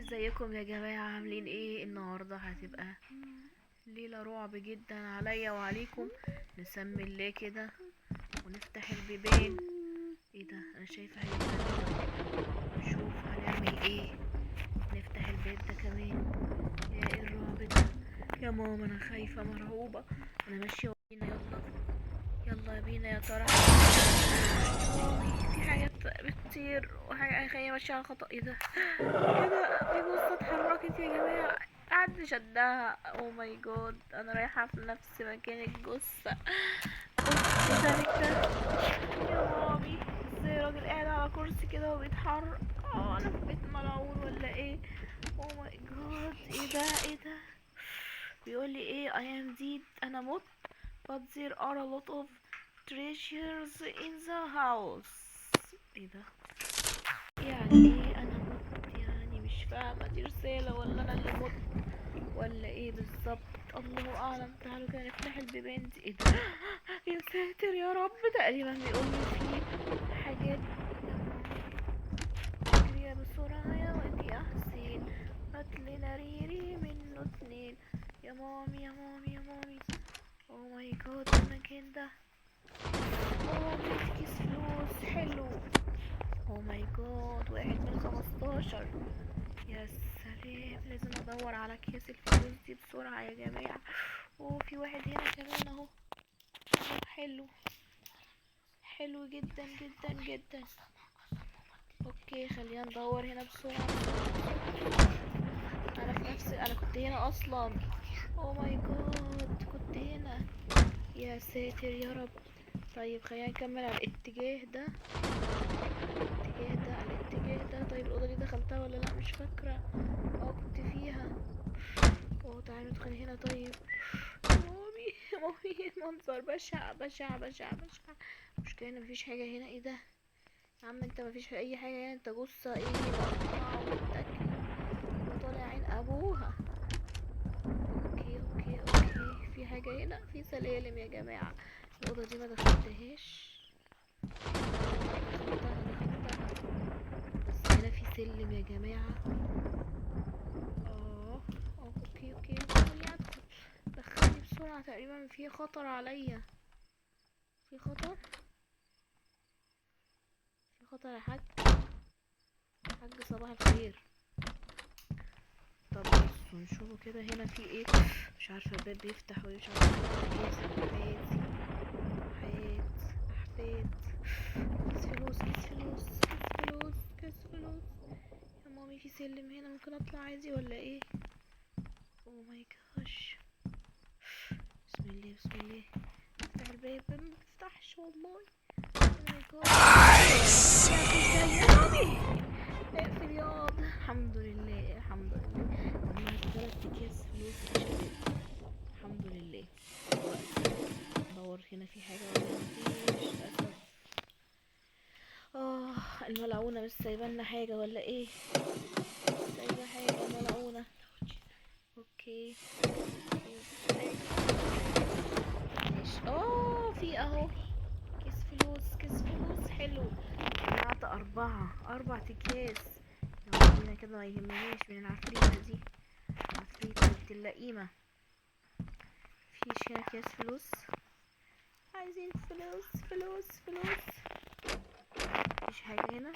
ازيكم يا جماعة؟ عاملين ايه؟ النهاردة هتبقى ليلة رعب جدا عليا وعليكم. نسمي الله كده ونفتح البيبان. ايه ده؟ انا شايفة حاجة غريبة. نشوف هنعمل ايه. نفتح الباب ده كمان. يا ايه الرعب ده؟ يا ماما انا خايفة مرعوبة. انا ماشية بينا. يلا يلا بينا يا ترى. في حاجات بتطير وحاجة خايفة ماشية على خطأ. ايه ده؟ ايه ده؟ في جثة اتحركت يا جماعة. حد شدها. او ماي جاد، انا رايحة في نفس مكان الجثة. اوف ده. يا مامي، ازاي راجل قاعد على كرسي كده وبيتحرك؟ انا في بيت ملعون ولا ايه؟ او ماي جاد، ايه ده؟ ايه ده؟ بيقول لي ايه؟ I am dead. انا مت. but there are a lot of treasures in the house. ايه ده؟ يعني ايه انا مت؟ يعني مش فاهمة، دي رسالة ولا انا اللي مت ولا ايه بالظبط؟ الله اعلم. تعالوا كده نفتح البيبان دي. ايه ده؟ يا ساتر يا رب. تقريبا بيقول لي في حاجات. اجري يا بسرعة يا واد يا حسين، هاتلنا ريري منه اتنين. يا مامي يا مامي يا مامي. او ماي جاد، المكان ده. اوه، لقيت كيس فلوس حلو. او ماي جاد، 1 من 15. يا سلام، لازم ادور على اكياس الفلوس دي بسرعة يا جماعة. وفي واحد هنا كمان اهو. حلو، حلو جدا جدا جدا. اوكي، خلينا ندور هنا بسرعة بسرعة. انا في نفس، انا كنت هنا اصلا. او ماي جاد، كنت هنا. يا ساتر يا رب. طيب خلينا نكمل على الاتجاه ده. الاتجاه ده. طيب الأوضة دي دخلتها ولا لا؟ مش فاكرة. كنت فيها. تعالوا ندخل هنا. طيب مامي مامي، منظر بشع بشع بشع بشع. مشكلة ان مفيش حاجة هنا. ايه ده يا عم؟ انت مفيش اي حاجة هنا؟ انت جثة ايه مقطعة ومتاكلة وطالع عين ابوها. اوكي اوكي اوكي، في حاجة هنا. في سلالم يا جماعة. الأوضة دي ما دخلتهاش. دخلتها. بس هنا في سلم يا جماعة. اوكي اوكي، خليني ادخل. دخلني بسرعة، تقريبا في خطر عليا. في خطر. في خطر يا حاج. حاج صباح الخير. طب بصوا نشوفوا كده هنا في ايه. مش عارفة الباب بيفتح ولا مش عارفة ايه. حياة احفاد. كيس فلوس كيس فلوس كيس فلوس كيس فلوس. يا مامي، في سلم هنا، ممكن اطلع عادي ولا ايه؟ او ماي جاش. بسم الله بسم الله. افتح الباب، ما بتفتحش والله. او ماي جاد. يا مامي، اقفل ياض. الحمد لله الحمد لله. والله 3 اكياس فلوس يا شباب. الحمد لله. ندور هنا في حاجة ولا مفيش؟ للأسف. الملعونة مش سايبالنا حاجة ولا ايه؟ مش سايبة حاجة الملعونة. اوكي. ماشي. في اهو كيس فلوس كيس فلوس حلو. جمعت 4 اكياس. يلا بينا كده، ما يهمنيش من العفريتة دي. عفريتة بنت اللئيمة. مفيش هنا اكياس فلوس. عايزين فلوس فلوس فلوس. مفيش حاجة هنا.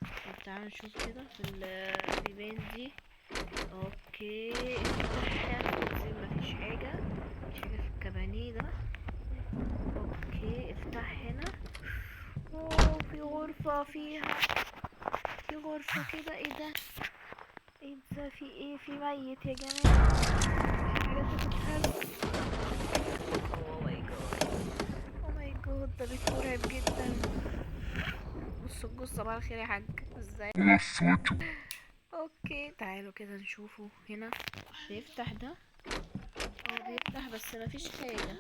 طب تعالوا نشوف كده في البيبان دي. اوكي، افتحها. زي مفيش حاجة. مفيش حاجة في الكابانيه ده. اوكي، افتح هنا. في غرفة فيها. في غرفة كده. ايه ده؟ ايه ده؟ في ايه؟ في ميت يا جماعة. في حاجات بتتهز. اوه ماي جاد. اوه ماي جاد، ده بيت مرعب جدا. بصوا الجثة. صباح الخير يا حاج، ازاي؟ اوكي، تعالوا كده نشوفه هنا. بيفتح ده. بيفتح بس مفيش حاجة.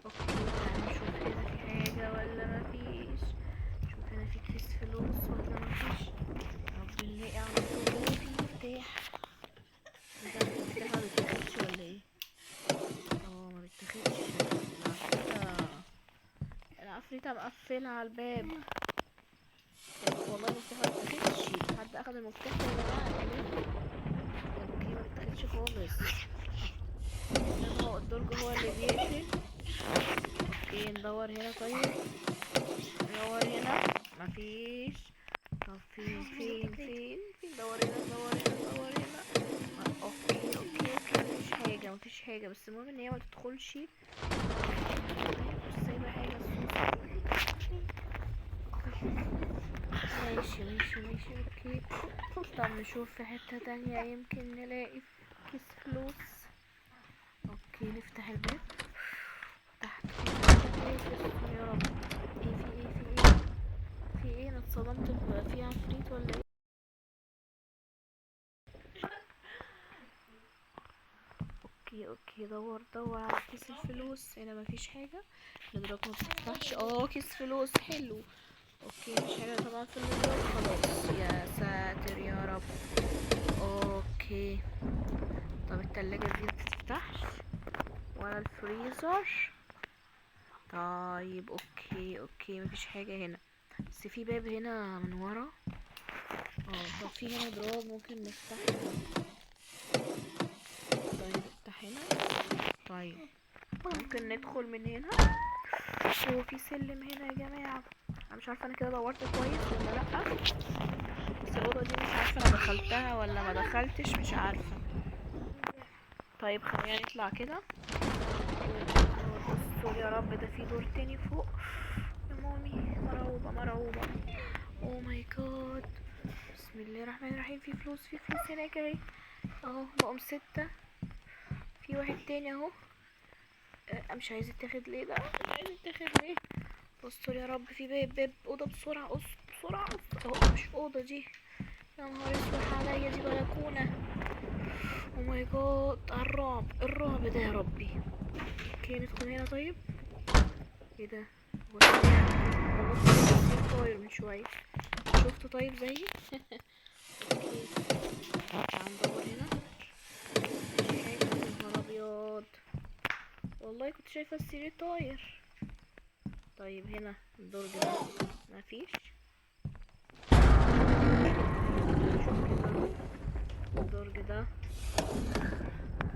اوكي، تعالوا نشوف هنا في حاجة ولا مفيش. شوف هنا في كيس فلوس ولا مفيش. يا رب نلاقي على طول. في مفتاح. ده المفتاح ما بيتاخدش ولا ايه؟ ما بيتاخدش. العفريتة مقفلة على الباب. والله المفتاح ما بيتاخدش. ناخد المفتاح ده يا جماعة قبل. اوكي ما بيتاخدش خالص، انما هو الدرج هو اللي بيقفل. اوكي ندور هنا طيب، ندور هنا مفيش. طب فين ندور هنا ندور هنا ندور هنا. اوكي مفيش حاجة مفيش حاجة، بس المهم ان هي ما تدخلش. مش سايبة حاجة ماشي اوكي. طب نشوف في حتة تانية يمكن نلاقي كيس فلوس. اوكي نفتح الباب تحت. يا رب. ايه في ايه انا اتصدمت في عفريت ولا ايه؟ اوكي دور على كيس الفلوس. هنا مفيش حاجة. الادراك ما بتفتحش. كيس فلوس حلو. اوكي مش حاجة طبعا في الادراك. خلاص يا ساتر يا رب. اوكي طب التلاجة دي مبتفتحش ولا الفريزر. طيب اوكي مفيش حاجة هنا، بس في باب هنا من ورا. طب في هنا دراب ممكن نفتحها. طيب افتح هنا. طيب ممكن ندخل من هنا. في سلم هنا يا جماعة. انا مش عارفة انا كده دورت كويس ولا لأ، بس الأوضة دي مش عارفة انا دخلتها ولا ما دخلتش، مش عارفة. طيب خلينا نطلع كده. بصوا يا رب ده في دور تاني فوق. يا مامي مرعوبة. او ماي جاد. بسم الله الرحمن الرحيم. في فلوس هناك اهي. بقوا 6. في واحد تاني اهو. مش عايز يتاخد ليه ده؟ مش عايز يتاخد ليه؟ استر يا رب. في باب اوضه بسرعه بسرعه. مش اوضه دي. يا نهار اسود عليا، دي بلكونه. او ماي جاد الرعب ده يا ربي. اوكي ندخل هنا طيب. ايه ده؟ هو طاير من شويه. شفته طيب زيي. اوكي تعال ندور هنا. مفيش حاجه. يا نهار ابيض، والله كنت شايفه السرير طاير. طيب هنا الدرج ده مفيش. نشوف كده الدرج ده.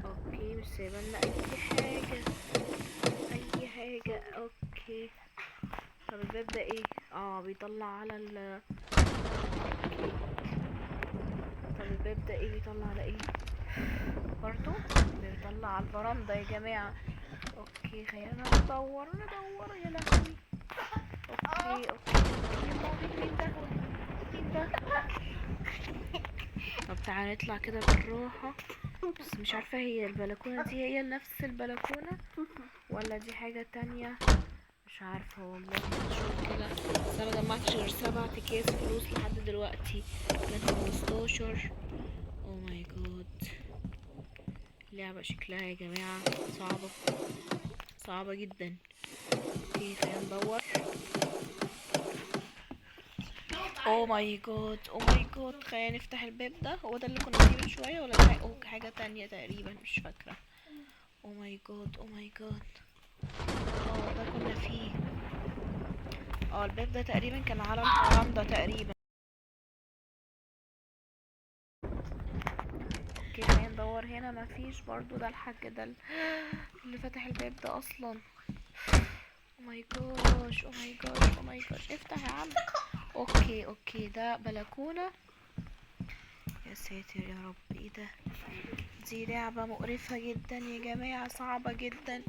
اوكي مش سايبالنا اي حاجة. اوكي طب الباب ده ايه؟ بيطلع على اوكي طب الباب ده ايه؟ بيطلع على ايه برضو؟ بيطلع على البرندة يا جماعة. اوكي خلينا ندور يا لهوي. اوكي مين ده؟ طب تعالى نطلع كده بالراحة. بس مش عارفة هي البلكونة دي هي نفس البلكونة ولا دي حاجة تانية، مش عارفة والله. نشوف كده. بس انا مجمعتش غير 7 اكياس فلوس لحد دلوقتي من 15. او ماي جاد. اللعبة شكلها يا جماعة صعبة جدا. اوكي خلينا ندور. او ماي جاد خلينا نفتح الباب ده. هو ده اللي كنا فيه من شوية ولا ده حاجة تانية تقريبا، مش فاكرة. او ماي جاد ده كنا فيه. الباب ده تقريبا كان على الفرندا تقريبا. اوكي خلينا ندور هنا. مفيش برضو. ده الحاج ده اللي فتح الباب ده اصلا. او ماي جاش افتح يا عم. اوكي ده بلكونة. يا ساتر يا رب. ايه ده؟ دي لعبة مقرفة جدا يا جماعة، صعبة جدا.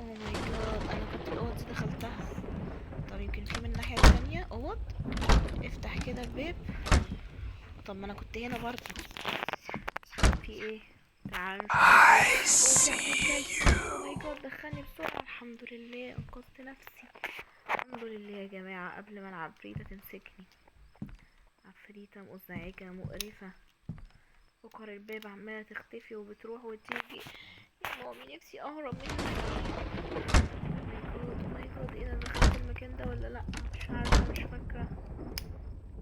او ماي جاد انا كنت الاوض دي دخلتها. طب يمكن في من الناحية التانية اوض. افتح كده الباب. طب ما انا كنت هنا برضه. في ايه؟ تعالوا نشوف. او ماي جاد دخلني بسرعة. الحمد لله انقذت نفسي. الحمد لله يا جماعة قبل ما العفريتة تمسكني. عفريتة مزعجة مقرفة. فقر الباب عمالة تختفي وبتروح وتيجي. يا مامي نفسي اهرب من المكان. او ماي جاد ايه ده؟ دخلت المكان ده ولا لا؟ مش عارفة، مش فاكرة.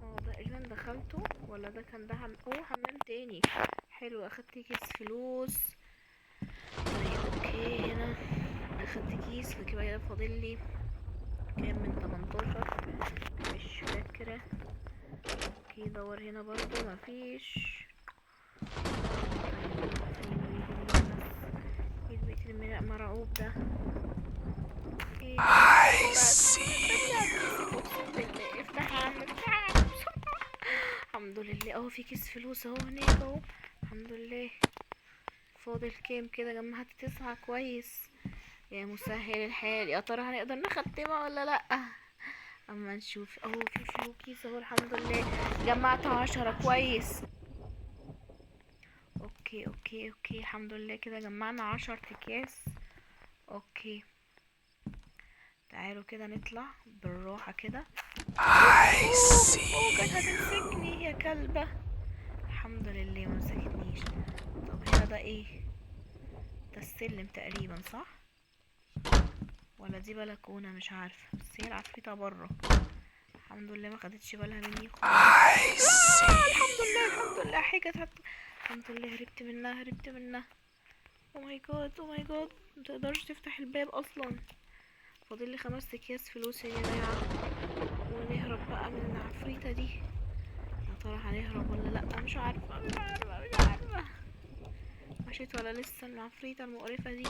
ده تقريبا دخلته ولا ده كان ده حمام تاني. حلو اخدت كيس فلوس. طيب اوكي هنا اخدت كيس فكده فاضل لي كام من 18 مش فاكرة. اوكي دور هنا برضو مفيش. طيب فين البيت المرعوب ده؟ ايه I see. اقسم بالله افتح يا عم افتح بسرعة. الحمد لله اهو في كيس فلوس اهو هناك اهو. الحمد لله. فاضل كام كده؟ جمعت 9 كويس. يا مسهل الحال، يا ترى هنقدر نختمها ولا لأ؟ اما نشوف اهو في كيس اهو. الحمد لله جمعت 10 كويس. اوكي الحمد لله كده جمعنا 10 اكياس. اوكي تعالوا كده نطلع بالراحة كده. I كانت see. هتمسكني يا كلبة. الحمد لله ما مسكتنيش. طب هنا ده ايه؟ ده السلم تقريبا صح؟ ولا دي بلكونة؟ مش عارفة، بس هي العفريتة برا. الحمد لله ما خدتش بالها مني خالص. I see. الحمد لله حاجة الحمد لله هربت منها. او ماي جاد متقدرش تفتح الباب اصلا. فاضل لي 5 اكياس فلوس يا جماعة، ونهرب بقى من العفريتة دي. يا ترى هنهرب ولا لا؟ مش عارفة. مشيت ولا لسه العفريتة المقرفة دي؟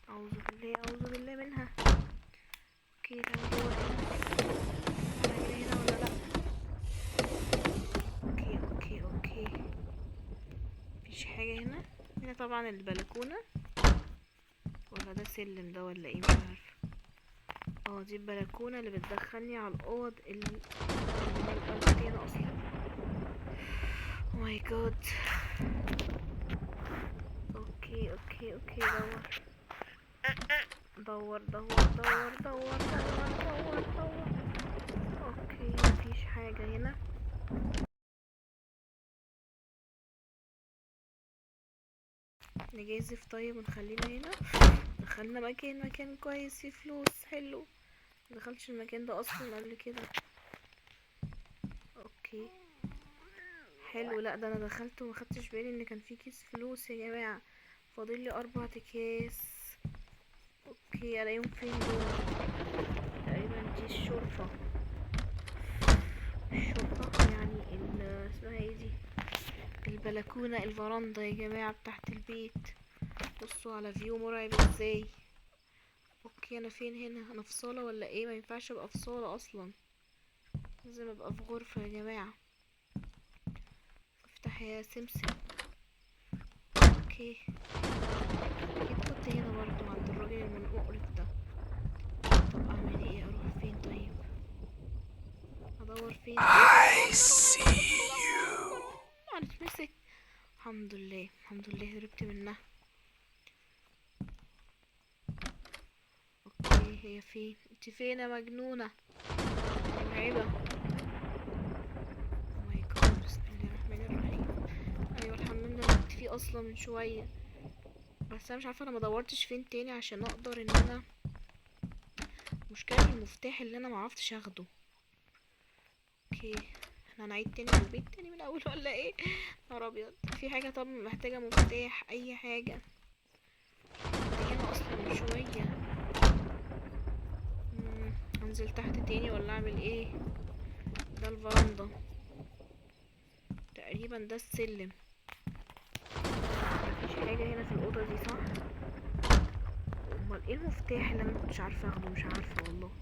اعوذ بالله منها. اوكي تعالوا ندور هنا ولا لا. اوكي مفيش حاجة هنا. هنا طبعا البلكونة، ولا ده سلم ده ولا ايه؟ مش عارفة. دي البلكونة اللي بتدخلني على الأوض اللي هنا اصلا. او ماي جاد. اوكي دور. اوكي مفيش حاجة هنا. نجازف طيب ونخلينا هنا. دخلنا مكان كويس فيه فلوس حلو. مدخلتش المكان ده اصلا قبل كده. اوكي حلو. لا ده انا دخلت ومخدتش بالي ان كان فيه كيس فلوس يا جماعة. فاضل لي 4 اكياس. اوكي الاقيهم فين دول؟ تقريبا دي الشرفة يعني اسمها ايه دي؟ البلكونة الفرندا يا جماعة بتاعت البيت. بصوا على فيو مرعب ازاي. اوكي انا فين هنا؟ انا في صالة ولا ايه؟ ما ينفعش ابقى في صالة اصلا، لازم ابقى في غرفة يا جماعة. افتح يا سمسم. اوكي اكيد كنت هنا برضو عند الراجل المقرف ده. طب اعمل ايه؟ اروح فين طيب؟ ادور فين؟ I see. هنتمسك. الحمد لله هربت منها. اوكي هي فين؟ انت فين يا مجنونة مرعبة؟ او ماي جاد بسم الله الرحمن الرحيم. ايوه الحمام ده كنت فيه اصلا من شوية، بس انا مش عارفة انا ما دورتش فين تاني عشان اقدر ان انا مشكلة المفتاح اللي انا معرفتش اخده. اوكي احنا هنعيد تاني من البيت تاني من الاول ولا ايه؟ نهار ابيض. في حاجة طب محتاجة مفتاح اي حاجة؟ هنا اصلا من شوية. انزل تحت تاني ولا اعمل ايه؟ ده الفرندا تقريبا، ده السلم. مفيش حاجة هنا في الأوضة دي صح؟ امال ايه المفتاح اللي انا مكنتش عارفة اخده؟ مش عارفة والله.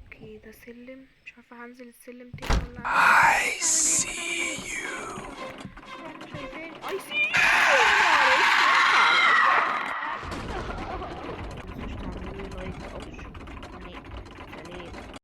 اوكي ده سلم، مش عارفة هنزل السلم تاني ولا I see.